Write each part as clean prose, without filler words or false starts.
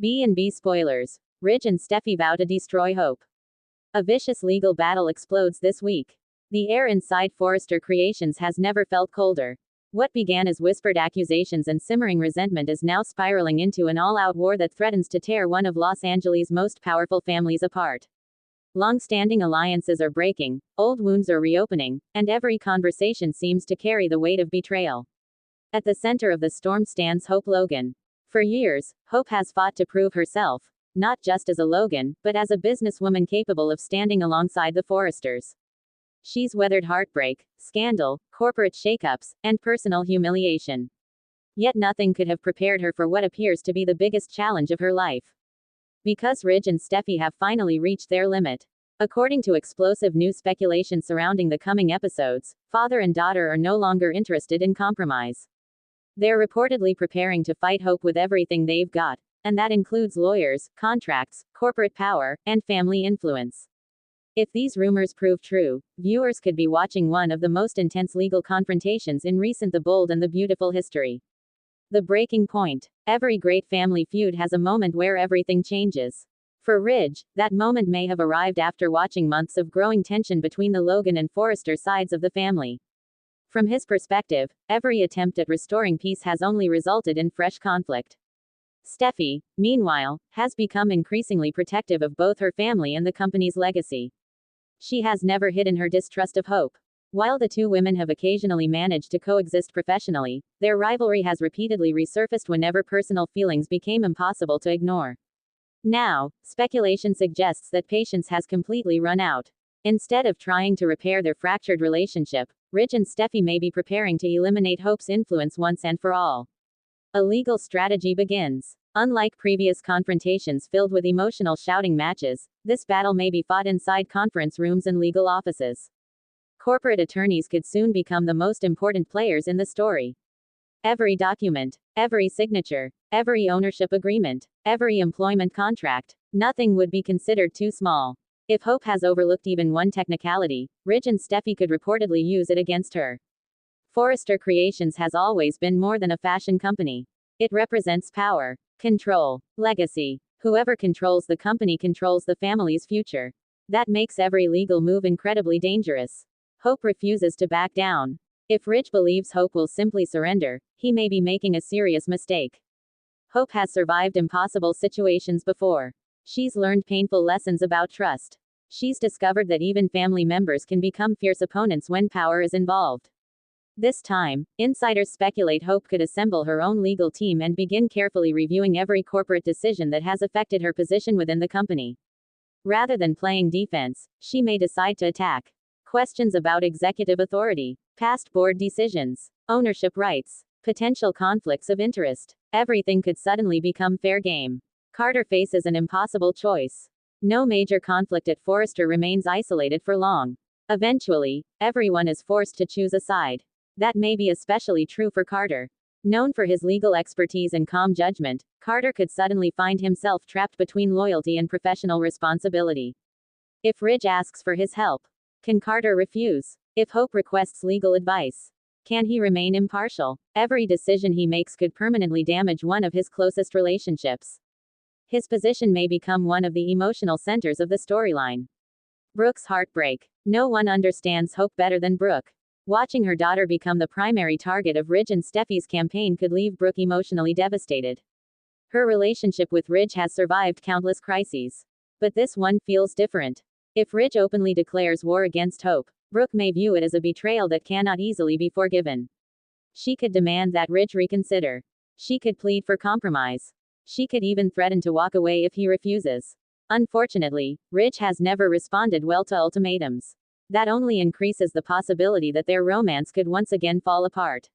B&B spoilers. Ridge and Steffy vow to destroy Hope. A vicious legal battle explodes this week. The air inside Forrester Creations has never felt colder. What began as whispered accusations and simmering resentment is now spiraling into an all-out war that threatens to tear one of Los Angeles' most powerful families apart. Long-standing alliances are breaking, old wounds are reopening, and every conversation seems to carry the weight of betrayal. At the center of the storm stands Hope Logan. For years, Hope has fought to prove herself, not just as a Logan, but as a businesswoman capable of standing alongside the Forresters. She's weathered heartbreak, scandal, corporate shakeups, and personal humiliation. Yet nothing could have prepared her for what appears to be the biggest challenge of her life. Because Ridge and Steffy have finally reached their limit. According to explosive news speculation surrounding the coming episodes, father and daughter are no longer interested in compromise. They're reportedly preparing to fight Hope with everything they've got, and that includes lawyers, contracts, corporate power, and family influence. If these rumors prove true, viewers could be watching one of the most intense legal confrontations in recent The Bold and the Beautiful history. The breaking point. Every great family feud has a moment where everything changes. For Ridge, that moment may have arrived after watching months of growing tension between the Logan and Forrester sides of the family. From his perspective, every attempt at restoring peace has only resulted in fresh conflict. Steffy, meanwhile, has become increasingly protective of both her family and the company's legacy. She has never hidden her distrust of Hope. While the two women have occasionally managed to coexist professionally, their rivalry has repeatedly resurfaced whenever personal feelings became impossible to ignore. Now, speculation suggests that patience has completely run out. Instead of trying to repair their fractured relationship, Ridge and Steffy may be preparing to eliminate Hope's influence once and for all. A legal strategy begins. Unlike previous confrontations filled with emotional shouting matches, this battle may be fought inside conference rooms and legal offices. Corporate attorneys could soon become the most important players in the story. Every document, every signature, every ownership agreement, every employment contract, nothing would be considered too small. If Hope has overlooked even one technicality, Ridge and Steffy could reportedly use it against her. Forrester Creations has always been more than a fashion company. It represents power, control, legacy. Whoever controls the company controls the family's future. That makes every legal move incredibly dangerous. Hope refuses to back down. If Ridge believes Hope will simply surrender, he may be making a serious mistake. Hope has survived impossible situations before. She's learned painful lessons about trust. She's discovered that even family members can become fierce opponents when power is involved. This time, insiders speculate Hope could assemble her own legal team and begin carefully reviewing every corporate decision that has affected her position within the company. Rather than playing defense, she may decide to attack. Questions about executive authority, past board decisions, ownership rights, potential conflicts of interest. Everything could suddenly become fair game. Carter faces an impossible choice. No major conflict at Forrester remains isolated for long. Eventually, everyone is forced to choose a side. That may be especially true for Carter. Known for his legal expertise and calm judgment, Carter could suddenly find himself trapped between loyalty and professional responsibility. If Ridge asks for his help, can Carter refuse? If Hope requests legal advice, can he remain impartial? Every decision he makes could permanently damage one of his closest relationships. His position may become one of the emotional centers of the storyline. Brooke's heartbreak. No one understands Hope better than Brooke. Watching her daughter become the primary target of Ridge and Steffy's campaign could leave Brooke emotionally devastated. Her relationship with Ridge has survived countless crises. But this one feels different. If Ridge openly declares war against Hope, Brooke may view it as a betrayal that cannot easily be forgiven. She could demand that Ridge reconsider. She could plead for compromise. She could even threaten to walk away if he refuses. Unfortunately, Ridge has never responded well to ultimatums. That only increases the possibility that their romance could once again fall apart.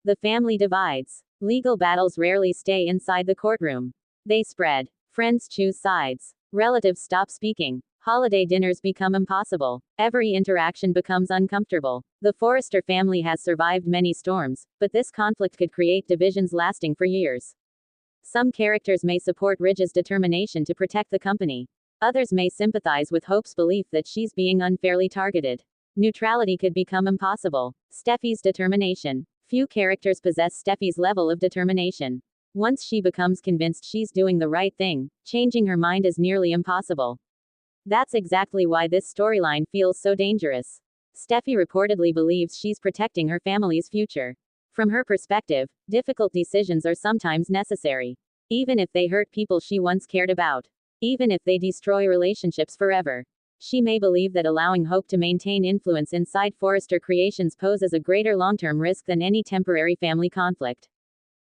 The family divides. Legal battles rarely stay inside the courtroom. They spread. Friends choose sides. Relatives stop speaking. Holiday dinners become impossible. Every interaction becomes uncomfortable. The Forrester family has survived many storms, but this conflict could create divisions lasting for years. Some characters may support Ridge's determination to protect the company. Others may sympathize with Hope's belief that she's being unfairly targeted. Neutrality could become impossible. Steffy's determination. Few characters possess Steffy's level of determination. Once she becomes convinced she's doing the right thing, changing her mind is nearly impossible. That's exactly why this storyline feels so dangerous. Steffy reportedly believes she's protecting her family's future. From her perspective, difficult decisions are sometimes necessary. Even if they hurt people she once cared about. Even if they destroy relationships forever. She may believe that allowing Hope to maintain influence inside Forrester Creations poses a greater long-term risk than any temporary family conflict.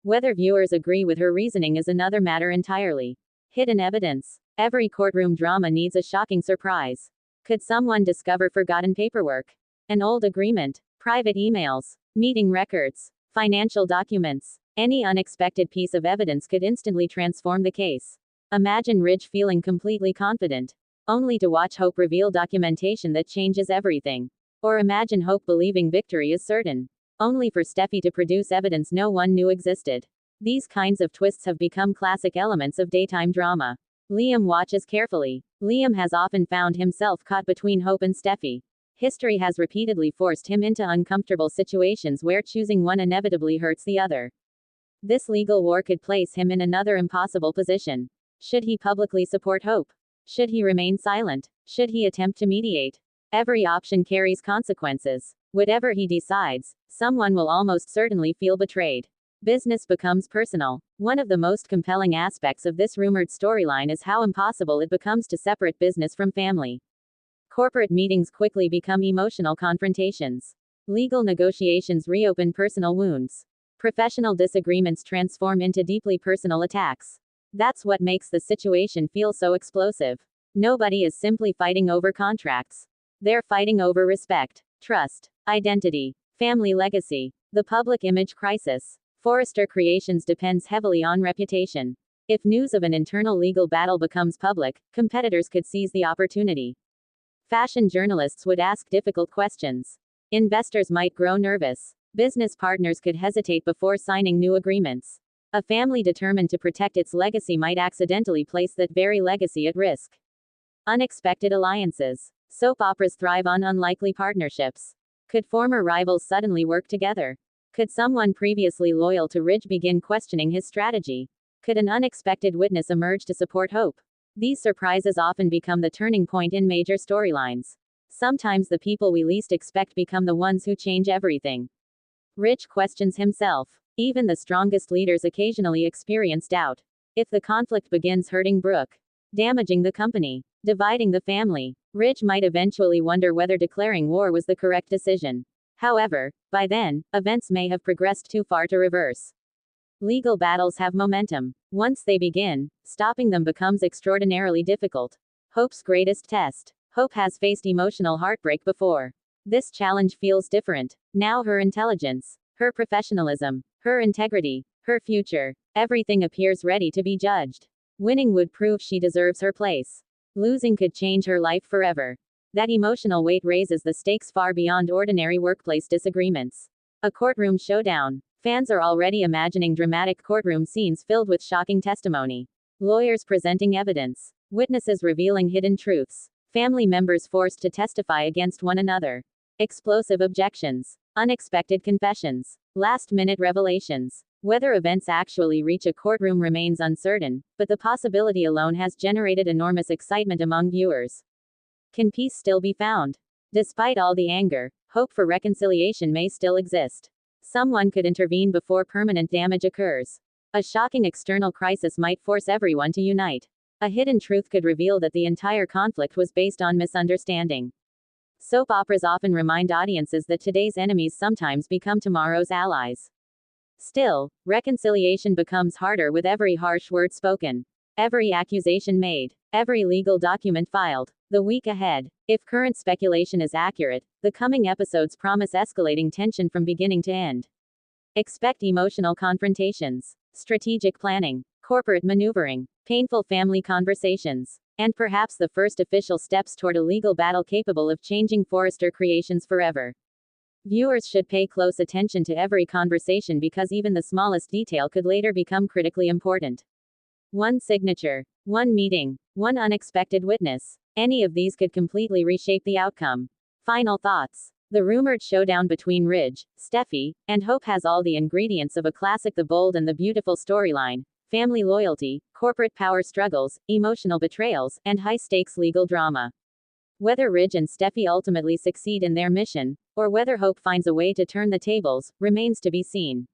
Whether viewers agree with her reasoning is another matter entirely. Hidden evidence. Every courtroom drama needs a shocking surprise. Could someone discover forgotten paperwork? An old agreement? Private emails? Meeting records? Financial documents? Any unexpected piece of evidence could instantly transform the case. Imagine Ridge feeling completely confident, only to watch Hope reveal documentation that changes everything. Or imagine Hope believing victory is certain, only for Steffy to produce evidence no one knew existed. These kinds of twists have become classic elements of daytime drama. Liam watches carefully. Liam has often found himself caught between Hope and Steffy. History has repeatedly forced him into uncomfortable situations where choosing one inevitably hurts the other. This legal war could place him in another impossible position. Should he publicly support Hope? Should he remain silent? Should he attempt to mediate? Every option carries consequences. Whatever he decides, someone will almost certainly feel betrayed. Business becomes personal. One of the most compelling aspects of this rumored storyline is how impossible it becomes to separate business from family. Corporate meetings quickly become emotional confrontations. Legal negotiations reopen personal wounds. Professional disagreements transform into deeply personal attacks. That's what makes the situation feel so explosive. Nobody is simply fighting over contracts. They're fighting over respect, trust, identity, family legacy, the public image crisis. Forrester Creations depends heavily on reputation. If news of an internal legal battle becomes public, competitors could seize the opportunity. Fashion journalists would ask difficult questions. Investors might grow nervous. Business partners could hesitate before signing new agreements. A family determined to protect its legacy might accidentally place that very legacy at risk. Unexpected alliances. Soap operas thrive on unlikely partnerships. Could former rivals suddenly work together? Could someone previously loyal to Ridge begin questioning his strategy? Could an unexpected witness emerge to support Hope? These surprises often become the turning point in major storylines. Sometimes the people we least expect become the ones who change everything. Ridge questions himself. Even the strongest leaders occasionally experience doubt. If the conflict begins hurting Brooke, damaging the company, dividing the family, Ridge might eventually wonder whether declaring war was the correct decision. However, by then, events may have progressed too far to reverse. Legal battles have momentum. Once they begin, stopping them becomes extraordinarily difficult. Hope's greatest test. Hope has faced emotional heartbreak before. This challenge feels different. Now her intelligence, her professionalism, her integrity, her future, everything appears ready to be judged. Winning would prove she deserves her place. Losing could change her life forever. That emotional weight raises the stakes far beyond ordinary workplace disagreements. A courtroom showdown. Fans are already imagining dramatic courtroom scenes filled with shocking testimony. Lawyers presenting evidence. Witnesses revealing hidden truths. Family members forced to testify against one another. Explosive objections. Unexpected confessions. Last-minute revelations. Whether events actually reach a courtroom remains uncertain, but the possibility alone has generated enormous excitement among viewers. Can peace still be found? Despite all the anger, hope for reconciliation may still exist. Someone could intervene before permanent damage occurs. A shocking external crisis might force everyone to unite. A hidden truth could reveal that the entire conflict was based on misunderstanding. Soap operas often remind audiences that today's enemies sometimes become tomorrow's allies. Still, reconciliation becomes harder with every harsh word spoken, every accusation made, every legal document filed. The week ahead, if current speculation is accurate, the coming episodes promise escalating tension from beginning to end. Expect emotional confrontations, strategic planning, corporate maneuvering, painful family conversations, and perhaps the first official steps toward a legal battle capable of changing Forrester Creations forever. Viewers should pay close attention to every conversation because even the smallest detail could later become critically important. One signature, one meeting, one unexpected witness. Any of these could completely reshape the outcome. Final thoughts. The rumored showdown between Ridge, Steffy, and Hope has all the ingredients of a classic The Bold and the Beautiful storyline: family loyalty, corporate power struggles, emotional betrayals, and high-stakes legal drama. Whether Ridge and Steffy ultimately succeed in their mission, or whether Hope finds a way to turn the tables, remains to be seen.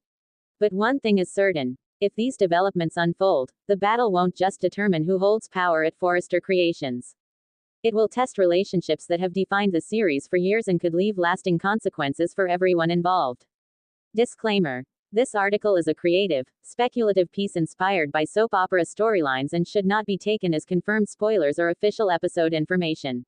But one thing is certain: if these developments unfold, the battle won't just determine who holds power at Forrester Creations. It will test relationships that have defined the series for years and could leave lasting consequences for everyone involved. Disclaimer: this article is a creative, speculative piece inspired by soap opera storylines and should not be taken as confirmed spoilers or official episode information.